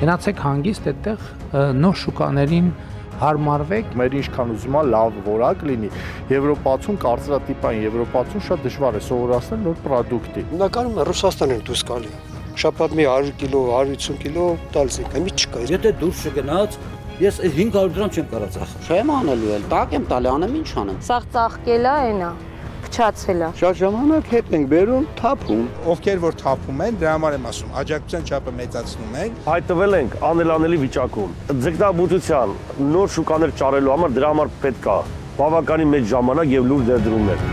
Գնացեք հանգիստ այդտեղ նոր շուկաներին հարմարվեք։ Մեր ինչքան ուզում է լավ որակ լինի, Եվրոպացուն կարծրատիպային Եվրոպացուն շատ դժվար է սովորացնել նոր պրոդուկտի։ Հիմնականում Ռուսաստանն է դուրս գալի։ Շաբաթ մի 100 կիլո, 150 կիլո տալիս եք, մի չկա։ Եթե դուրս չգնաց, ես 500 դրամ չեմ կարող ծախել։ Չեմ անելու էլ, տակ եմ տալի, անեմ ինչ անեմ։ Սաղ ծաղկել է այնա, փչացել է։ Շատ ժամանակ հետ ենք բերում, թափում։ Ովքեր որ թափում են, դրա համար եմ ասում, աջակցության չափը մեծացնում ենք։ Հայտնվել ենք անելանելի վիճակում։ Ձգնաբուծության նոր շուկաներ ճարելու համար դրա համար պետք է բավականին մեծ ժամանակ եւ լուրջ ներդրումներ։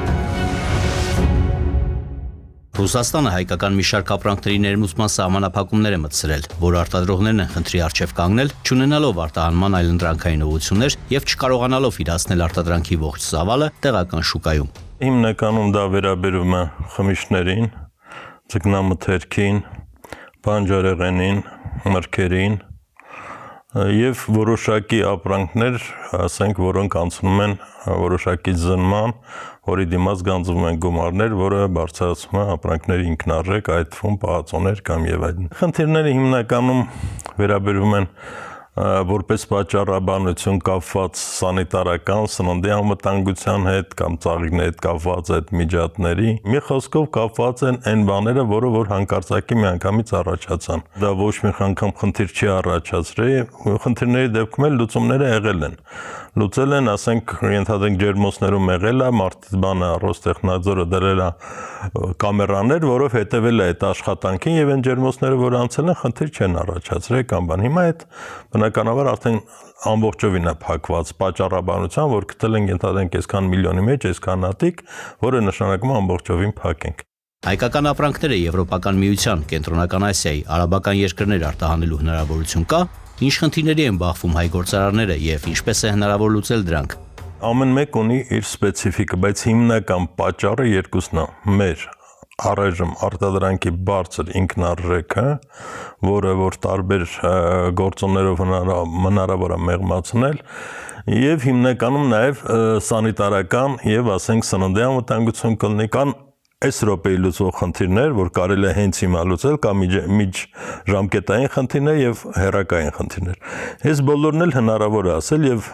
Ռուսաստանը հայկական մի շարք ապրանքների ներմուծման սահմանափակումներ է մտցրել, որ արտադրողներն են խնդրի առջև կանգնել, չունենալով արտահանման այլընտրանքային ուղղություններ եւ չկարողանալով իրացնել արտադրանքի ողջ ծավալը տեղական շուկայում։ Հիմնականում դա վերաբերում է խմիչքներին, ձկնամթերքին, բանջարեղենին, մրգերին եւ որոշակի ապրանքներ, ասենք, որոնք անցնում են որոշակի զննման, որի դիմաց գանձվում են գումարներ, որը բարձրացում է ապրանքների ինքնարժեք, այդ թվում պահածոներ կամ եւ այլն։ Խնդիրները հիմնականում վերաբերում են որպես պատճառաբանություն կապված սանիտարական, սննդի անվտանգության հետ կամ ծաղիկների հետ կապված այդ միջատների, մի խոսքով կապված են այն բաները, որը որ հանկարծակի միանգամից առաջացան։ Դա ոչ մի անգամ խնդիր չի առաջացրել, խնդիրների դեպքում էլ լուծումները եղել են։ Լուծել են, ասենք, ենթադրենք ջերմոցներում եղել է, մարդբանը Ռոստեխնadzորը դրել է կամերաներ, որով հետևել է այդ աշխատանքին եւ այն ջերմոցները, որ անցել են, խնդիր չեն առաջացրել կամ բան։ Հիմա այդ բնականաբար արդեն ամբողջովին է փակված պատճառաբանության, որ գտել են ենթադրենք այսքան միլիոնի մեջ, այսքան հատիկ, որը նշանակում է ամբողջովին փակենք։ Հայկական ապրանքները Եվրոպական միության, Կենտրոնական Ասիայի, արաբական երկրներ արտահանելու հնարավորություն կա, ինչ խնդիրների են բախվում հայ գործարարները եւ ինչպես է հնարավոր լուծել դրանք։ Ամեն մեկ ունի իր սպეციფիկը, բայց հիմնական պատճառը երկուսն է։ Մեր առայժմ արտադրանքի բարձր ինքնարժեքը, որը որ տարբեր գործոններով հնարավոր է մեղմացնել, եւ հիմնականում նաեւ սանիտարական եւ ասենք սննդի անվտանգություն կլինի կան այս րոպեի լուծող խնդիրներ, որ կարելի է հենց հիմա լուծել կամ միջժամկետային խնդիրներ եւ հեռակային խնդիրներ։ Այս բոլորն էլ հնարավոր է ասել եւ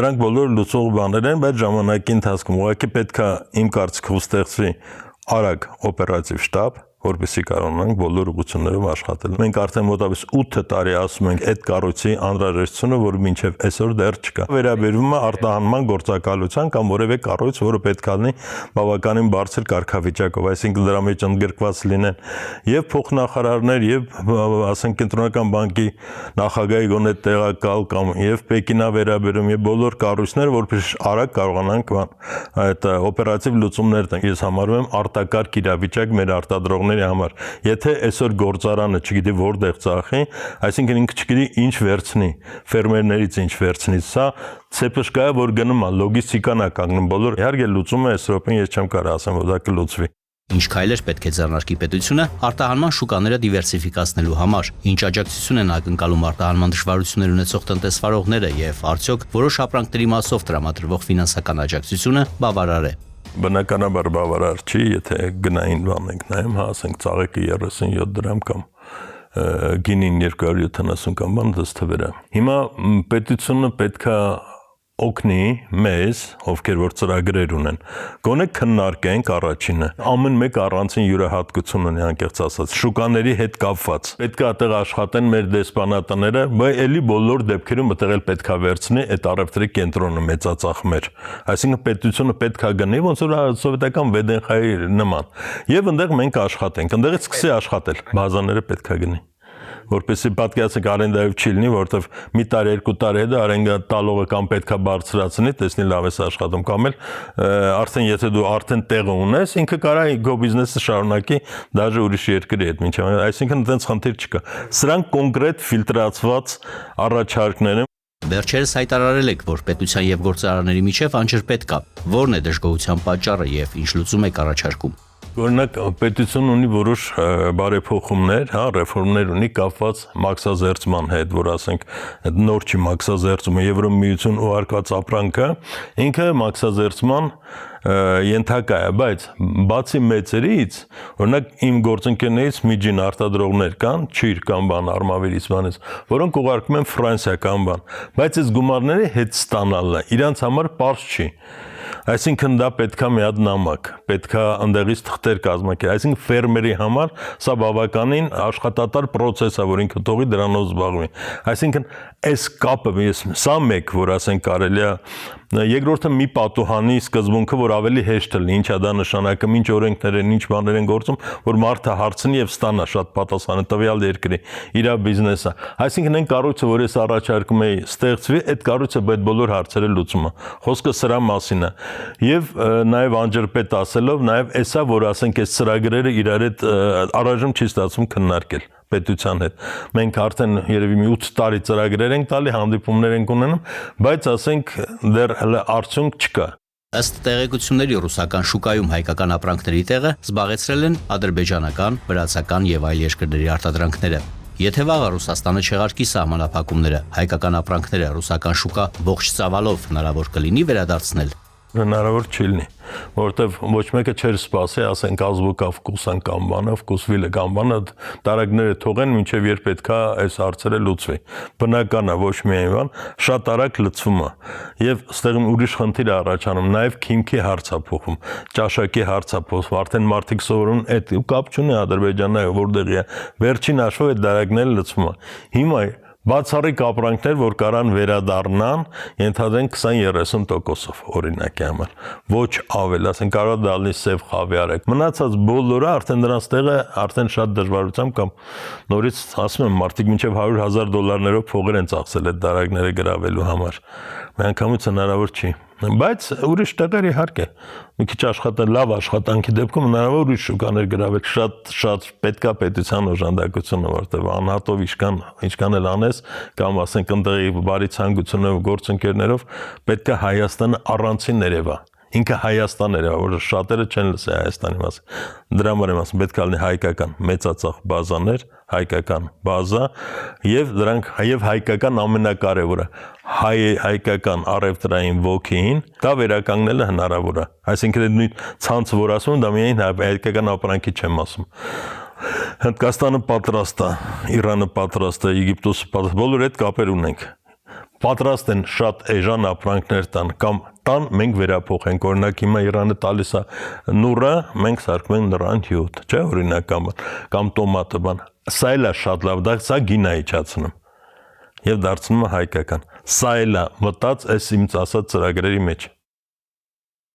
դրանք բոլորը լուծող բաներ են, բայց ժամանակի ընթացքում ուղղակի պետք է իմ կարծիքով ստեղծվի արագ օպերատիվ շտաբ, որպեսզի կարողանանք բոլոր ուղղություններով աշխատել։ Մենք արդեն մոտավորապես 8 տարի ասում ենք այդ կառույցի անհրաժեշտությունը, որ մինչև այսօր դեռ չկա։ Վերաբերվում է արտահանման գործակալության կամ որևէ կառույց, որը պետք է լինի բավականին բարձր կարգավիճակով, այսինքն դրա մեջ ընդգրկված լինեն եւ փոխնախարարներ եւ ասենք կենտրոնական բանկի նախագահի գոնե տեղակալ կամ եւ Պեկինա վերաբերում եւ բոլոր կառույցներ, որպես արագ կարողանանք այդ օպերատիվ լուծումներ տանք։ Ես համարում եմ արտակարգ իրավիճակ մեր արտադրողների համար։ Եթե այսօր գործարանը չգիտի որտեղ ծախի, այսինքն ինքը չգիտի ինչ վերցնի, ֆերմերներից ինչ վերցնի, սա ցեպշկա է, որ գնում է, լոգիստիկան է կանգնում, բոլոր իհարկե լուծումը այս րոպեն ես չեմ կարող ասեմ, որ դա կլուծվի։ Ինչ քայլեր պետք է ձեռնարկի պետությունը արտահանման շուկաները դիվերսիֆիկացնելու համար, ինչ աջակցություն են ակնկալում արտահանման դժվարություններ ունեցող տնտեսվարողները եւ արդյոք որոշ ապրանքների մասով տրամադրվող ֆինանսական աջակցությունը բավարար է։ Բնականաբար բավարար չի, եթե գնային բան ենք նայում, հա, ասենք ծաղիկը 37 դրամ կամ գինին 270 կամ բան դες թվերը։ Հիմա պետությունը պետքա օգնի մեզ, ովքեր որ ծրագրեր ունեն, գոնե քննարկենք առաջինը։ Ամեն մեկ առանցին յուրահատկություն ունի, անկեղծ ասած, շուկաների հետ կապված։ Պետք է այդտեղ աշխատեն մեր դեսպանատները, բայց էլի բոլոր դեպքերում այդտեղ էլ պետք է վերցնի այդ առևտրի կենտրոնը մեծածախմեր։ Այսինքն պետությունը պետք է գնի ոնց որ սովետական Վեդենխայի նման։ Եվ այնտեղ մենք աշխատենք, այնտեղից սկսի աշխատել, բազաները պետք է գնի։ Որպեսզի պատկերացնեք արենդայով չի լինի, որովհետև մի տարի, 2 տարի հետո արենդա տալողը կամ պետքա բարձրացնի, տեսնի լավ է աշխատում, կամ էլ արդեն եթե դու արդեն տեղը ունես, ինքը կարա քո բիզնեսը շարունակի դաժե ուրիշ երկրի հետ, մինչև այսինքն այդպես խնդիր չկա։ Սրանք կոնկրետ ֆիլտրացված առաջարկներ են։ Վերջերս հայտարարել եք, որ պետության եւ գործարարների միջև անջրպետ կա։ Որն է դժգոհության պատճառը եւ ինչ լուծում եք առաջարկում։ Օրինակ պետությունն ունի որոշ բարեփոխումներ, հա, ռեֆորմներ ունի կապված մաքսազերծման հետ, որ ասենք նոր չի մաքսազերծումը, Եվրոմիություն ուղարկված ապրանքը, ինքը մաքսազերծման ենթակա է, բայց բացի մեծերից, օրինակ իմ գործընկերներից միջին արտադրողներ կան, ճիր կամ բան արմավիրից բանից, որոնք ուղարկում են Ֆրանսիա կամ բան, բայց այս գումարները հետ ստանալն է, իրանց համար պարզ չի։ Այսինքն դա պետքա մի հատ նամակ, պետքա ընդեղից թղթեր կազմակերպել, այսինքն ֆերմերի համար սա բավականին աշխատատար process է, որ ինքը թողի դրանով զբաղվի։ Այսինքն այս կապը սա մեկ, որ ասենք կարելի է, երկրորդը մի պատուհանի սկզբունքը, որ ավելի հեշտ լինի, ինչա դա նշանակում, ինչ օրենքներ են, ինչ բաներ են գործում, որ մարդը հարցնի եւ ստանա շատ պատասխանը տվյալ երկրի իր բիզնեսը։ Այսինքն այն կառույցը, որ ես առաջարկում եի ստեղծվի, այդ կառույցը այդ բոլոր հարցերը լուծում է։ Խոսքը սրա մասին է։ Եվ նաև անջրպետ ասելով, նաև էսա, որ ասենք այս ծրագրերը իրար հետ առայժմ չի ստացվում քննարկել պետության հետ։ Մենք արդեն երևի մի 8 տարի ծրագրեր ենք տալի, հանդիպումներ ենք ունենում, բայց ասենք դեռ հələ արդյունք չկա։ Ըստ տեղեկությունների ռուսական շուկայում հայկական ապրանքների տեղը զբաղեցրել են ադրբեջանական, վրացական եւ այլ երկրների արտադրանքները։ Եթե վաղը Ռուսաստանը չեղարկի սահմանափակումները, հայկական ապրանքները ռուսական շուկա ողջ ծավալով հնարավոր կլինի վերադարձնել։ Հնարավոր չի լինի, որովհետև ոչ մեկը չէր սպասի, ասենք ազգուկա վկուսան կամ բանը, վկուսվիլը կամ բանը տարագները թողեն, մինչև երբ պետքա այս հարցերը լուծվի։ Բնական է, ոչ միայն բան, շատ արագ լուծվում է։ Եվ ստեղ ուրիշ խնդիր է առաջանում, նաև քիմքի հարց է փոխում, ճաշակի հարց է փոխում, արդեն մարդիկ սովորում այդ կապ չունի Ադրբեջանը որտեղի է։ Վերջին հաշվով այդ տարագները լուծվում է։ Հիմա բացառիկ ապրանքներ, որ կարան վերադառնան, ենթադրենք 20-30%-ով օրինակի համար, ոչ ավել, ասենք կարող է դառնի սև խավիար, մնացած բոլորը արդեն դրանց տեղը արդեն շատ դժվարությամբ կամ նորից ասում եմ, մարդիկ մինչև $100,000 փողեր են ծախսել այդ դարակները գրավելու համար, միանգամից հնարավոր չի։ Բայց ուրիշ տեղեր իհարկե, մի քիչ լավ աշխատանքի դեպքում հնարավոր ուրիշ շուկաներ գրավել, շատ պետքա պետության օժանդակությունը, որտեղ անհատով ինչքան էլ անես, կամ ասենք ընդեղի բարի ցանկությունով գործընկերներով, պետքա Հայաստանը առանցին ներևա։ Ինքը Հայաստան էր, որ շատերը չեն լսի Հայաստանի մասին։ Դրա համար եմ ասում, պետք է լինի հայկական մեծածախ բազաներ, հայկական բազա եւ դրանք եւ հայկական ամենակարևորը հայկական առևտրային ոգին դա վերականգնելը հնարավոր է։ Այսինքն այդ նույն ցանցը, որ ասում եմ, դա միայն հայկական ապրանքի չեմ ասում։ Հնդկաստանը պատրաստ է, Իրանը պատրաստ է, Եգիպտոսը պատրաստ, բոլոր այդ կապեր ունենք։ Պատրաստ են շատ էժան ապրանքներ տան կամ տան մենք վերափոխենք, օրինակ հիմա Իրանը տալիս է նուրը, մենք սարքում ենք նրան 7, չէ, օրինակ կամ տոմատը բան։ Սա էլ է շատ լավ, դա սա գին է իջացնում եւ դարձնում է հայկական։ Սա էլ է մտած այս իմ ասած ծրագրերի մեջ։